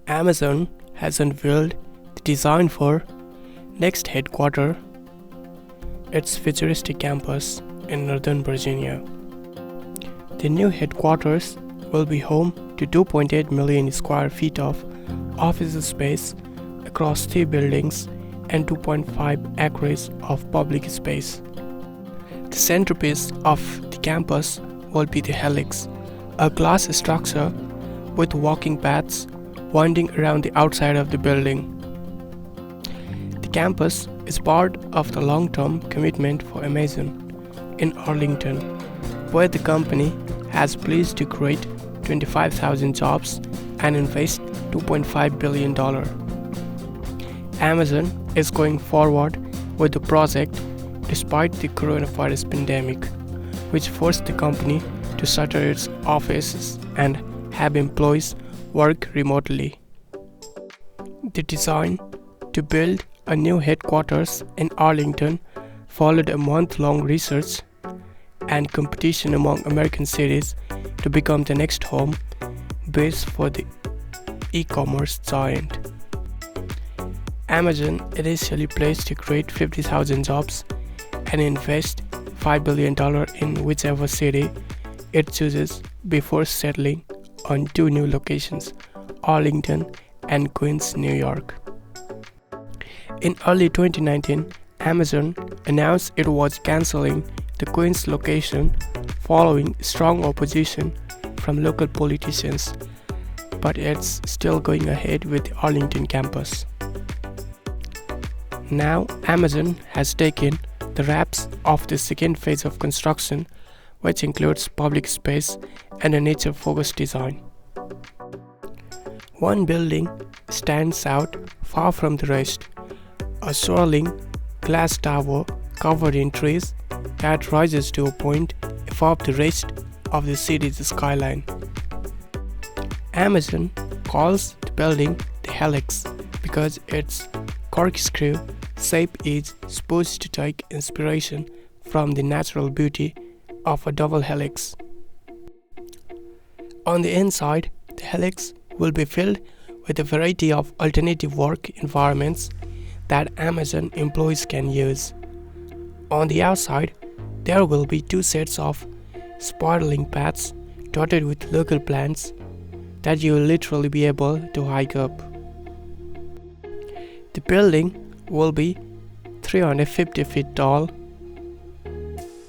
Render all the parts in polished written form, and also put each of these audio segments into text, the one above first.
Amazon has unveiled the design for next headquarter, its futuristic campus in Northern Virginia. The new headquarters will be home to 2.8 million square feet of office space across 3 buildings and 2.5 acres of public space. The centerpiece of the campus will be the helix, a glass structure with walking paths winding around the outside of the building. The campus is part of the long-term commitment for Amazon in Arlington, where the company has pledged to create 25,000 jobs and invest $2.5 billion. Amazon is going forward with the project despite the coronavirus pandemic, which forced the company to shutter its offices and have employees work remotely. The design to build a new headquarters in Arlington followed a month-long research and competition among American cities to become the next home base for the e-commerce giant. Amazon initially pledged to create 50,000 jobs and invest $5 billion in whichever city it chooses before settling on 2 new locations, Arlington and Queens, New York. In early 2019, Amazon announced it was canceling the Queens location following strong opposition from local politicians, but it's still going ahead with the Arlington campus. Now, Amazon has taken the reins of the second phase of construction, which includes public space and a nature-focused design. One building stands out far from the rest, a soaring glass tower covered in trees that rises to a point above the rest of the city's skyline. Amazon calls the building the helix because its corkscrew shape is supposed to take inspiration from the natural beauty of a double helix. On the inside, the helix will be filled with a variety of alternative work environments that Amazon employees can use. On the outside, there will be 2 sets of spiraling paths dotted with local plants that you will literally be able to hike up. The building will be 350 feet tall,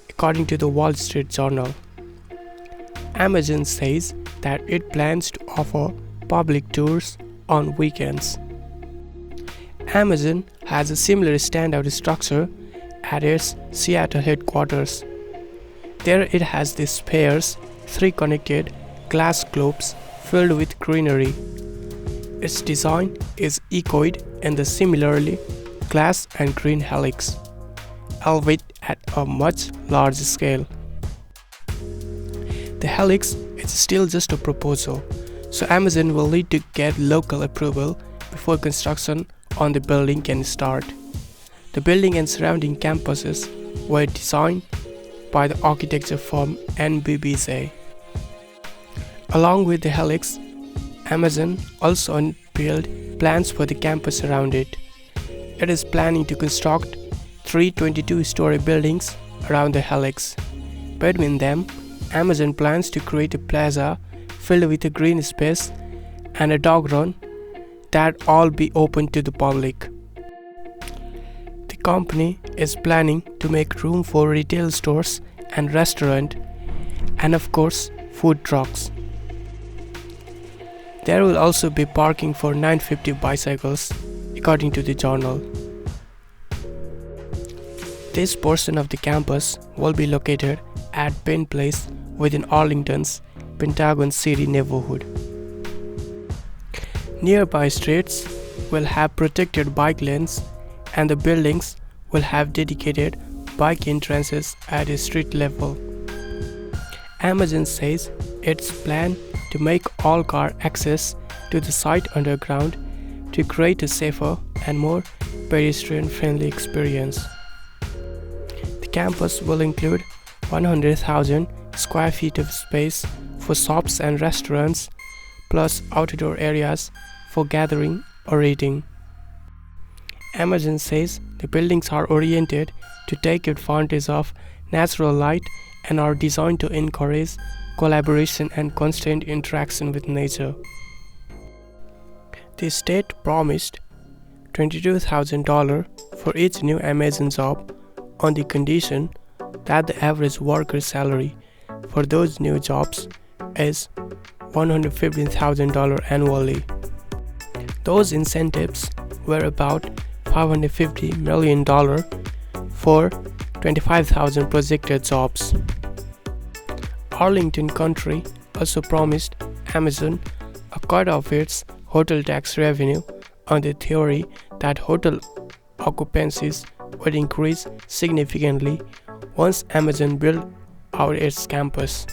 according to the Wall Street Journal. Amazon says that it plans to offer public tours on weekends. Amazon has a similar standout structure at its Seattle headquarters. There it has the sparse, 3 connected glass globes filled with greenery. Its design is echoed in the similarly glass and green helix, albeit at a much larger scale. The helix is still just a proposal, so Amazon will need to get local approval before construction on the building can start. The building and surrounding campuses were designed by the architecture firm NBBJ. Along with the helix, Amazon also unveiled plans for the campus around it. It is planning to construct 3 22-story buildings around the helix. Between them, Amazon plans to create a plaza filled with a green space and a dog run that all be open to the public. The company is planning to make room for retail stores and restaurant and of course food trucks. There will also be parking for 950 bicycles, according to the journal. This portion of the campus will be located at Penn Place within Arlington's Pentagon City neighborhood. Nearby streets will have protected bike lanes and the buildings will have dedicated bike entrances at a street level. Amazon says its plan to make all car access to the site underground to create a safer and more pedestrian-friendly experience. The campus will include 100,000 square feet of space for shops and restaurants, plus outdoor areas for gathering or eating. Amazon says the buildings are oriented to take advantage of natural light and are designed to encourage collaboration and constant interaction with nature. The state promised $22,000 for each new Amazon job on the condition that the average worker salary for those new jobs is $115,000 annually. Those incentives were about $550 million for 25,000 projected jobs. Arlington County also promised Amazon a cut of its hotel tax revenue on the theory that hotel occupancies would increase significantly once Amazon built out its campus.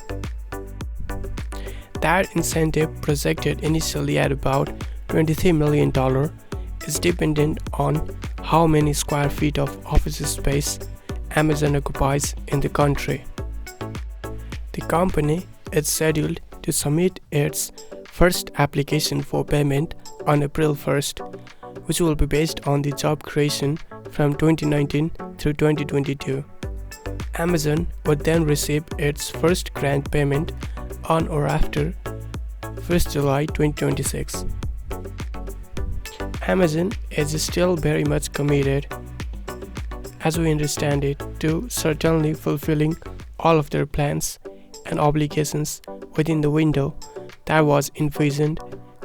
That incentive, projected initially at about $23 million, is dependent on how many square feet of office space Amazon occupies in the country. The company is scheduled to submit its first application for payment on April 1st, which will be based on the job creation from 2019 through 2022. Amazon would then receive its first grant payment on or after 1st July 2026. Amazon is still very much committed, as we understand it, to certainly fulfilling all of their plans and obligations within the window that was envisioned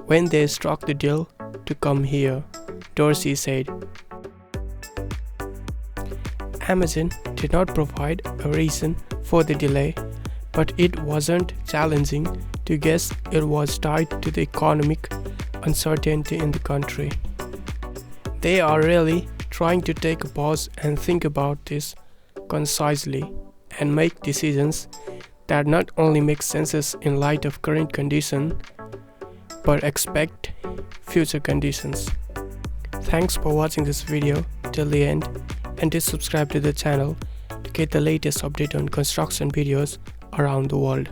when they struck the deal to come here, Dorsey said. Amazon did not provide a reason for the delay, but it wasn't challenging to guess it was tied to the economic uncertainty in the country. They are really trying to take a pause and think about this concisely and make decisions that not only make sense in light of current conditions, but expect future conditions. Thanks for watching this video till the end, and do subscribe to the channel to get the latest update on construction videos around the world.